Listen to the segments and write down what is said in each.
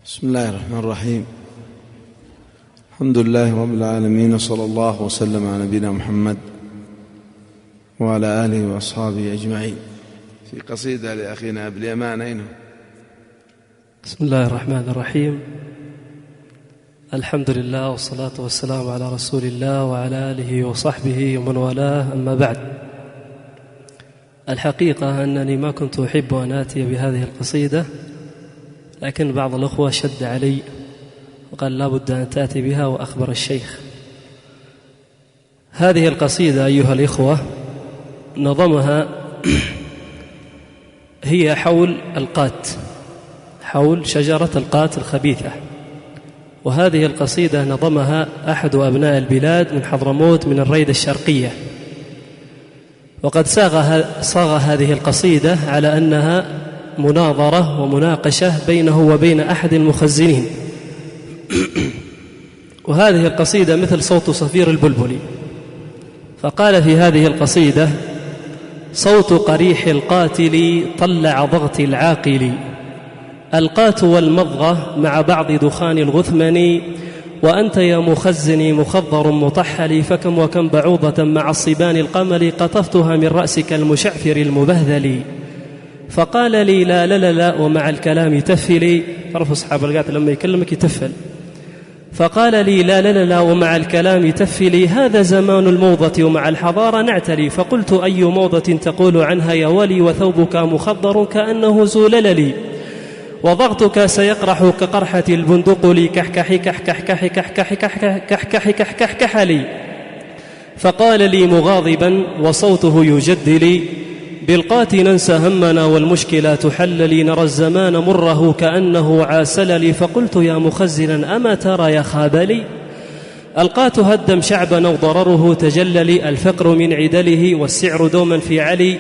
بسم الله الرحمن الرحيم. الحمد لله رب العالمين، وصلى الله وسلم على نبينا محمد وعلى آله وأصحابه أجمعين. في قصيدة لأخينا أبو اليمان. أين هو؟ بسم الله الرحمن الرحيم. الحمد لله والصلاة والسلام على رسول الله وعلى آله وصحبه ومن والاه، أما بعد. الحقيقة أنني ما كنت أحب أن آتي بهذه القصيدة، لكن بعض الأخوة شد علي وقال لا بد أن تأتي بها، وأخبر الشيخ. هذه القصيدة أيها الإخوة نظمها هي حول القات، حول شجرة القات الخبيثة. وهذه القصيدة نظمها أحد أبناء البلاد من حضرموت من الريد الشرقية، وقد صاغ هذه القصيدة على أنها مناظرة ومناقشة بينه وبين أحد المخزنين. وهذه القصيدة مثل صوت صفير البلبل. فقال في هذه القصيدة: صوت قريح القاتل طلع ضغط العاقل، القات والمضغة مع بعض دخان الغثمن، وأنت يا مخزني مخضر مطحل، فكم وكم بعوضة مع الصبان القمل قطفتها من رأسك المشعفر المبهذل. فقال لي لا لا لا ومع الكلام تفلي، عرفوا أصحاب القات لما يكلمك يتفل. فقال لي لا لا لا ومع الكلام تفلي، هذا زمان الموضة ومع الحضارة نعتلي. فقلت أي موضة تقول عنها يا ولي، وثوبك مخضر كأنه زولللي، وضغطك سيقرح كقرحة البندقل، كحكحي كحكحي كحكحي كحكحي كحكحي لي. فقال لي مغاضبا وصوته يجدلي: بالقات ننسى همنا والمشكلة تحللي، نرى الزمان مره كأنه عاسللي. فقلت يا مخزنا أما ترى يا خابلي، القات هدم شعبنا وضرره تجللي، الفقر من عدله والسعر دوما في علي،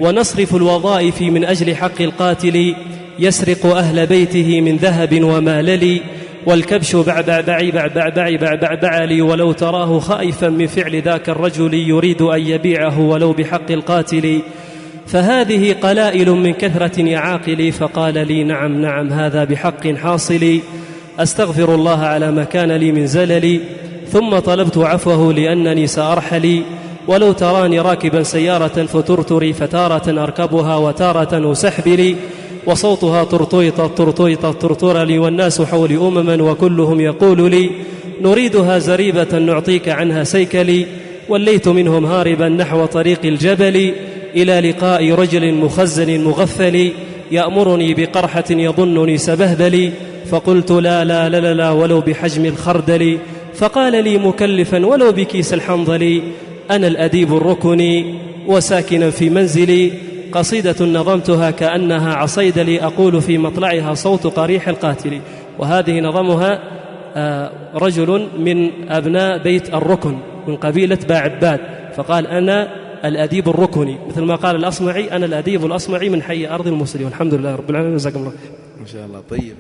ونصرف الوظائف من أجل حق القاتل، يسرق أهل بيته من ذهب وماللي، والكبش بعبعبعي بعبعبعي بعبعبعلي، ولو تراه خائفا من فعل ذاك الرجل، يريد أن يبيعه ولو بحق القاتل. فهذه قلائل من كثرة يا عاقلي. فقال لي نعم نعم هذا بحق حاصل، أستغفر الله على ما كان لي من زللي، ثم طلبت عفوه لأنني سأرحلي، ولو تراني راكبا سيارة فترتري، فتارة أركبها وتارة أسحبلي، وصوتها طرطيطة طرطيطة طرطرلي، والناس حولي أمما وكلهم يقول لي نريدها زريبة نعطيك عنها سيكلي، وليت منهم هاربا نحو طريق الجبل، إلى لقاء رجل مخزن مغفل، يأمرني بقرحة يظنني سبهبلي. فقلت لا لا لا لا ولو بحجم الخردل. فقال لي مكلفا ولو بكيس الحنظل، أنا الأديب الركني وساكنا في منزلي، قصيدة نظمتها كأنها عصيدلي، أقول في مطلعها صوت قريح القاتل. وهذه نظمها رجل من أبناء بيت الركن من قبيلة باعباد. فقال أنا الأديب الركني، مثل ما قال الأصمعي أنا الأديب الأصمعي من حي أرض المصري. والحمد لله رب العالمين، جزاكم الله. ما شاء الله. طيب.